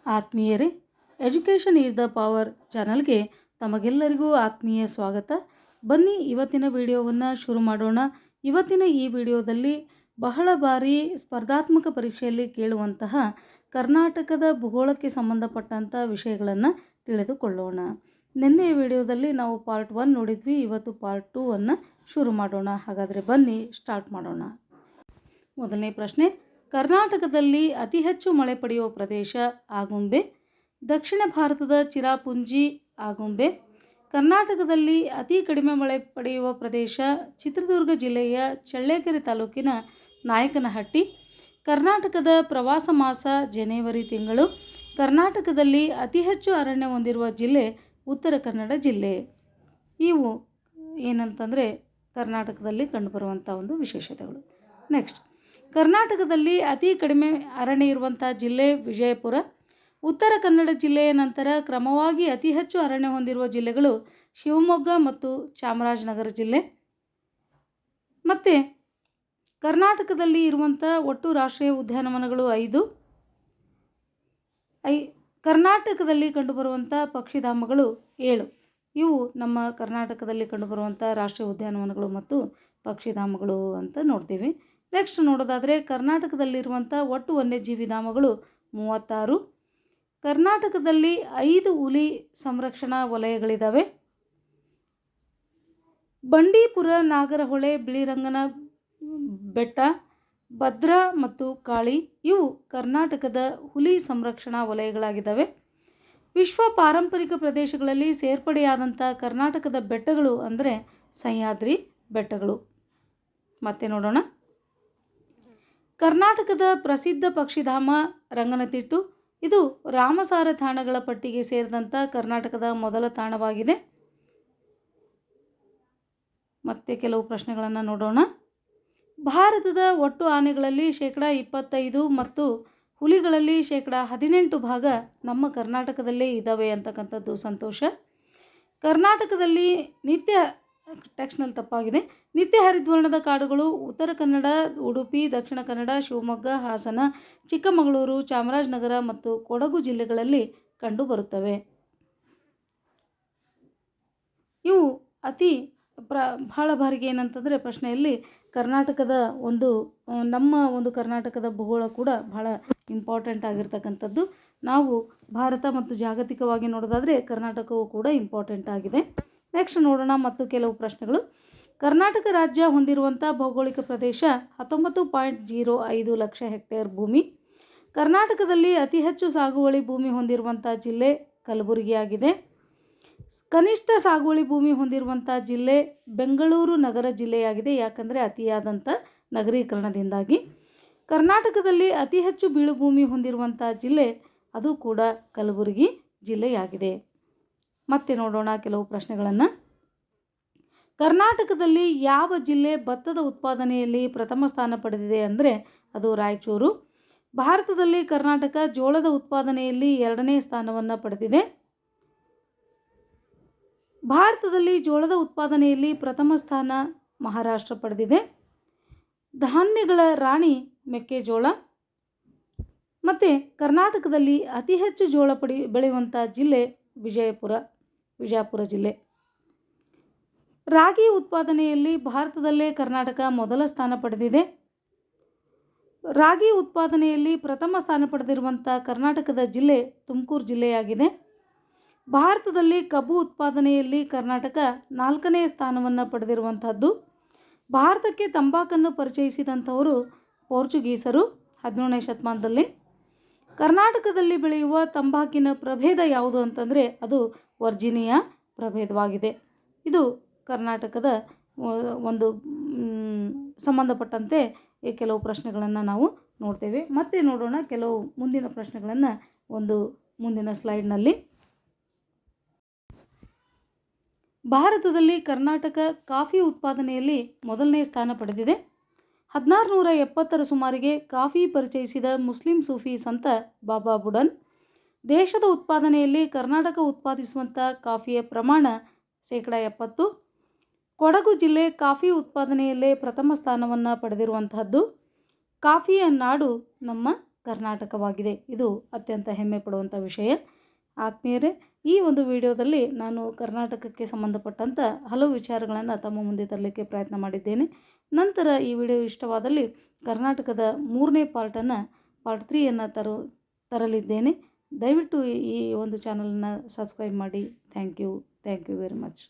ಆತ್ಮೀಯರೇ, education is the power ಚಾನಲ್ಗೆ ತಮಗೆಲ್ಲರಿಗೂ ಆತ್ಮೀಯ ಸ್ವಾಗತ. ಬನ್ನಿ ಇವತ್ತಿನ ವಿಡಿಯೋವನ್ನು ಶುರು ಮಾಡೋಣ. ಇವತ್ತಿನ ಈ ವಿಡಿಯೋದಲ್ಲಿ ಬಹಳ ಬಾರಿ ಸ್ಪರ್ಧಾತ್ಮಕ ಪರೀಕ್ಷೆಯಲ್ಲಿ ಕೇಳುವಂತಹ ಕರ್ನಾಟಕದ ಭೂಗೋಳಕ್ಕೆ ಸಂಬಂಧಪಟ್ಟಂಥ ವಿಷಯಗಳನ್ನು ತಿಳಿದುಕೊಳ್ಳೋಣ. ನಿನ್ನೆಯ ವಿಡಿಯೋದಲ್ಲಿ ನಾವು ಪಾರ್ಟ್ 1 ನೋಡಿದ್ವಿ. ಇವತ್ತು ಪಾರ್ಟ್ 2 ಶುರು ಮಾಡೋಣ. ಹಾಗಾದರೆ ಬನ್ನಿ ಸ್ಟಾರ್ಟ್ ಮಾಡೋಣ. ಮೊದಲನೇ ಪ್ರಶ್ನೆ, ಕರ್ನಾಟಕದಲ್ಲಿ ಅತಿ ಹೆಚ್ಚು ಮಳೆ ಪಡೆಯುವ ಪ್ರದೇಶ ಆಗುಂಬೆ. ದಕ್ಷಿಣ ಭಾರತದ ಚಿರಾಪುಂಜಿ ಆಗುಂಬೆ. ಕರ್ನಾಟಕದಲ್ಲಿ ಅತಿ ಕಡಿಮೆ ಮಳೆ ಪಡೆಯುವ ಪ್ರದೇಶ ಚಿತ್ರದುರ್ಗ ಜಿಲ್ಲೆಯ ಚಳ್ಳಕೆರೆ ತಾಲೂಕಿನ ನಾಯಕನಹಟ್ಟಿ. ಕರ್ನಾಟಕದ ಪ್ರವಾಸ ಮಾಸ ಜನವರಿ ತಿಂಗಳು. ಕರ್ನಾಟಕದಲ್ಲಿ ಅತಿ ಹೆಚ್ಚು ಅರಣ್ಯ ಹೊಂದಿರುವ ಜಿಲ್ಲೆ ಉತ್ತರ ಕನ್ನಡ ಜಿಲ್ಲೆ. ಇವು ಏನಂತಂದರೆ ಕರ್ನಾಟಕದಲ್ಲಿ ಕಂಡುಬರುವಂಥ ಒಂದು ವಿಶೇಷತೆಗಳು. ನೆಕ್ಸ್ಟ್, ಕರ್ನಾಟಕದಲ್ಲಿ ಅತಿ ಕಡಿಮೆ ಅರಣ್ಯ ಇರುವಂಥ ಜಿಲ್ಲೆ ವಿಜಯಪುರ. ಉತ್ತರ ಕನ್ನಡ ಜಿಲ್ಲೆಯ ನಂತರ ಕ್ರಮವಾಗಿ ಅತಿ ಹೆಚ್ಚು ಅರಣ್ಯ ಹೊಂದಿರುವ ಜಿಲ್ಲೆಗಳು ಶಿವಮೊಗ್ಗ ಮತ್ತು ಚಾಮರಾಜನಗರ ಜಿಲ್ಲೆ. ಮತ್ತು ಕರ್ನಾಟಕದಲ್ಲಿ ಇರುವಂಥ ಒಟ್ಟು ರಾಷ್ಟ್ರೀಯ ಉದ್ಯಾನವನಗಳು 5. ಕರ್ನಾಟಕದಲ್ಲಿ ಕಂಡುಬರುವಂಥ ಪಕ್ಷಿಧಾಮಗಳು 7. ಇವು ನಮ್ಮ ಕರ್ನಾಟಕದಲ್ಲಿ ಕಂಡುಬರುವಂಥ ರಾಷ್ಟ್ರೀಯ ಉದ್ಯಾನವನಗಳು ಮತ್ತು ಪಕ್ಷಿಧಾಮಗಳು ಅಂತ ನೋಡ್ತೀವಿ. ನೆಕ್ಸ್ಟ್ ನೋಡೋದಾದರೆ ಕರ್ನಾಟಕದಲ್ಲಿರುವಂಥ ಒಟ್ಟು ವನ್ಯಜೀವಿ ಧಾಮಗಳು 36. ಕರ್ನಾಟಕದಲ್ಲಿ 5 ಹುಲಿ ಸಂರಕ್ಷಣಾ ವಲಯಗಳಿದ್ದಾವೆ. ಬಂಡೀಪುರ, ನಾಗರಹೊಳೆ, ಬಿಳಿರಂಗನ ಬೆಟ್ಟ, ಭದ್ರಾ ಮತ್ತು ಕಾಳಿ ಇವು ಕರ್ನಾಟಕದ ಹುಲಿ ಸಂರಕ್ಷಣಾ ವಲಯಗಳಾಗಿದ್ದಾವೆ. ವಿಶ್ವ ಪಾರಂಪರಿಕ ಪ್ರದೇಶಗಳಲ್ಲಿ ಸೇರ್ಪಡೆಯಾದಂಥ ಕರ್ನಾಟಕದ ಬೆಟ್ಟಗಳು ಅಂದರೆ ಸಹ್ಯಾದ್ರಿ ಬೆಟ್ಟಗಳು. ಮತ್ತೆ ನೋಡೋಣ, ಕರ್ನಾಟಕದ ಪ್ರಸಿದ್ಧ ಪಕ್ಷಿಧಾಮ ರಂಗನತಿಟ್ಟು. ಇದು ರಾಮಸಾರ ತಾಣಗಳ ಪಟ್ಟಿಗೆ ಸೇರಿದಂಥ ಕರ್ನಾಟಕದ ಮೊದಲ ತಾಣವಾಗಿದೆ. ಮತ್ತೆ ಕೆಲವು ಪ್ರಶ್ನೆಗಳನ್ನು ನೋಡೋಣ. ಭಾರತದ ಒಟ್ಟು ಆನೆಗಳಲ್ಲಿ 25% ಮತ್ತು ಹುಲಿಗಳಲ್ಲಿ 18% ಭಾಗ ನಮ್ಮ ಕರ್ನಾಟಕದಲ್ಲೇ ಇದ್ದಾವೆ ಅಂತಕ್ಕಂಥದ್ದು ಸಂತೋಷ. ಕರ್ನಾಟಕದಲ್ಲಿ ಟೆಕ್ಸ್ಟ್ನಲ್ಲಿ ತಪ್ಪಾಗಿದೆ. ನಿತ್ಯ ಹರಿದ್ವರ್ಣದ ಕಾಡುಗಳು ಉತ್ತರ ಕನ್ನಡ, ಉಡುಪಿ, ದಕ್ಷಿಣ ಕನ್ನಡ, ಶಿವಮೊಗ್ಗ, ಹಾಸನ, ಚಿಕ್ಕಮಗಳೂರು, ಚಾಮರಾಜನಗರ ಮತ್ತು ಕೊಡಗು ಜಿಲ್ಲೆಗಳಲ್ಲಿ ಕಂಡುಬರುತ್ತವೆ. ಇವು ಬಹಳ ಬಾರಿಗೆ ಏನಂತಂದರೆ ಪ್ರಶ್ನೆಯಲ್ಲಿ ಕರ್ನಾಟಕದ ನಮ್ಮ ಕರ್ನಾಟಕದ ಭೂಗೋಳ ಕೂಡ ಬಹಳ ಇಂಪಾರ್ಟೆಂಟ್ ಆಗಿರ್ತಕ್ಕಂಥದ್ದು. ನಾವು ಭಾರತ ಮತ್ತು ಜಾಗತಿಕವಾಗಿ ನೋಡೋದಾದರೆ ಕರ್ನಾಟಕವು ಕೂಡ ಇಂಪಾರ್ಟೆಂಟ್ ಆಗಿದೆ. ನೆಕ್ಸ್ಟ್ ನೋಡೋಣ ಮತ್ತು ಕೆಲವು ಪ್ರಶ್ನೆಗಳು. ಕರ್ನಾಟಕ ರಾಜ್ಯ ಹೊಂದಿರುವಂಥ ಭೌಗೋಳಿಕ ಪ್ರದೇಶ 19.05 ಲಕ್ಷ ಹೆಕ್ಟೇರ್ ಭೂಮಿ. ಕರ್ನಾಟಕದಲ್ಲಿ ಅತಿ ಹೆಚ್ಚು ಸಾಗುವಳಿ ಭೂಮಿ ಹೊಂದಿರುವಂಥ ಜಿಲ್ಲೆ ಕಲಬುರಗಿಯಾಗಿದೆ. ಕನಿಷ್ಠ ಸಾಗುವಳಿ ಭೂಮಿ ಹೊಂದಿರುವಂಥ ಜಿಲ್ಲೆ ಬೆಂಗಳೂರು ನಗರ ಜಿಲ್ಲೆಯಾಗಿದೆ, ಯಾಕಂದರೆ ಅತಿಯಾದಂಥ ನಗರೀಕರಣದಿಂದಾಗಿ. ಕರ್ನಾಟಕದಲ್ಲಿ ಅತಿ ಹೆಚ್ಚು ಬೀಳು ಭೂಮಿ ಹೊಂದಿರುವಂಥ ಜಿಲ್ಲೆ ಅದು ಕೂಡ ಕಲಬುರಗಿ ಜಿಲ್ಲೆಯಾಗಿದೆ. ಮತ್ತೆ ನೋಡೋಣ ಕೆಲವು ಪ್ರಶ್ನೆಗಳನ್ನು. ಕರ್ನಾಟಕದಲ್ಲಿ ಯಾವ ಜಿಲ್ಲೆ ಭತ್ತದ ಉತ್ಪಾದನೆಯಲ್ಲಿ ಪ್ರಥಮ ಸ್ಥಾನ ಪಡೆದಿದೆ ಅಂದರೆ ಅದು ರಾಯಚೂರು. ಭಾರತದಲ್ಲಿ ಕರ್ನಾಟಕ ಜೋಳದ ಉತ್ಪಾದನೆಯಲ್ಲಿ 2ನೇ ಸ್ಥಾನವನ್ನು ಪಡೆದಿದೆ. ಭಾರತದಲ್ಲಿ ಜೋಳದ ಉತ್ಪಾದನೆಯಲ್ಲಿ ಪ್ರಥಮ ಸ್ಥಾನ ಮಹಾರಾಷ್ಟ್ರ ಪಡೆದಿದೆ. ಧಾನ್ಯಗಳ ರಾಣಿ ಮೆಕ್ಕೆಜೋಳ. ಮತ್ತು ಕರ್ನಾಟಕದಲ್ಲಿ ಅತಿ ಹೆಚ್ಚು ಜೋಳ ಬೆಳೆಯುವಂಥ ಜಿಲ್ಲೆ ವಿಜಯಪುರ ಜಿಲ್ಲೆ. ರಾಗಿ ಉತ್ಪಾದನೆಯಲ್ಲಿ ಭಾರತದಲ್ಲೇ ಕರ್ನಾಟಕ ಮೊದಲ ಸ್ಥಾನ ಪಡೆದಿದೆ. ರಾಗಿ ಉತ್ಪಾದನೆಯಲ್ಲಿ ಪ್ರಥಮ ಸ್ಥಾನ ಪಡೆದಿರುವಂಥ ಕರ್ನಾಟಕದ ಜಿಲ್ಲೆ ತುಮಕೂರು ಜಿಲ್ಲೆಯಾಗಿದೆ. ಭಾರತದಲ್ಲಿ ಕಬ್ಬು ಉತ್ಪಾದನೆಯಲ್ಲಿ ಕರ್ನಾಟಕ 4ನೇ ಸ್ಥಾನವನ್ನು ಪಡೆದಿರುವಂಥದ್ದು. ಭಾರತಕ್ಕೆ ತಂಬಾಕನ್ನು ಪರಿಚಯಿಸಿದಂಥವರು ಪೋರ್ಚುಗೀಸರು 17ನೇ ಶತಮಾನದಲ್ಲಿ. ಕರ್ನಾಟಕದಲ್ಲಿ ಬೆಳೆಯುವ ತಂಬಾಕಿನ ಪ್ರಭೇದ ಯಾವುದು ಅಂತಂದರೆ ಅದು ವರ್ಜಿನಿಯಾ ಪ್ರಭೇದವಾಗಿದೆ. ಇದು ಕರ್ನಾಟಕದ ಒಂದು ಸಂಬಂಧಪಟ್ಟಂತೆ ಕೆಲವು ಪ್ರಶ್ನೆಗಳನ್ನು ನಾವು ನೋಡ್ತೇವೆ. ಮತ್ತೆ ನೋಡೋಣ ಕೆಲವು ಮುಂದಿನ ಪ್ರಶ್ನೆಗಳನ್ನು ಮುಂದಿನ ಸ್ಲೈಡ್ನಲ್ಲಿ. ಭಾರತದಲ್ಲಿ ಕರ್ನಾಟಕ ಕಾಫಿ ಉತ್ಪಾದನೆಯಲ್ಲಿ ಮೊದಲನೇ ಸ್ಥಾನ ಪಡೆದಿದೆ. 1670ರ ಸುಮಾರಿಗೆ ಕಾಫಿ ಪರಿಚಯಿಸಿದ ಮುಸ್ಲಿಂ ಸೂಫಿ ಸಂತ ಬಾಬಾ ಬುಡನ್. ದೇಶದ ಉತ್ಪಾದನೆಯಲ್ಲಿ ಕರ್ನಾಟಕ ಉತ್ಪಾದಿಸುವಂಥ ಕಾಫಿಯ ಪ್ರಮಾಣ 70%. ಕೊಡಗು ಜಿಲ್ಲೆ ಕಾಫಿ ಉತ್ಪಾದನೆಯಲ್ಲೇ ಪ್ರಥಮ ಸ್ಥಾನವನ್ನು ಪಡೆದಿರುವಂತಹದ್ದು. ಕಾಫಿಯ ನಾಡು ನಮ್ಮ ಕರ್ನಾಟಕವಾಗಿದೆ. ಇದು ಅತ್ಯಂತ ಹೆಮ್ಮೆ ಪಡುವಂಥ ವಿಷಯ. ಆತ್ಮೀಯರೇ, ಈ ಒಂದು ವಿಡಿಯೋದಲ್ಲಿ ನಾನು ಕರ್ನಾಟಕಕ್ಕೆ ಸಂಬಂಧಪಟ್ಟಂಥ ಹಲವು ವಿಚಾರಗಳನ್ನು ತಮ್ಮ ಮುಂದೆ ತರಲಿಕ್ಕೆ ಪ್ರಯತ್ನ ಮಾಡಿದ್ದೇನೆ. ನಂತರ ಈ ವಿಡಿಯೋ ಇಷ್ಟವಾದಲ್ಲಿ ಕರ್ನಾಟಕದ 3ನೇ ಪಾರ್ಟ್ 3ಯನ್ನು ತರಲಿದ್ದೇನೆ. ದಯವಿಟ್ಟು ಈ ಒಂದು ಚಾನಲನ್ನು ಸಬ್ಸ್ಕ್ರೈಬ್ ಮಾಡಿ. Thank you very much.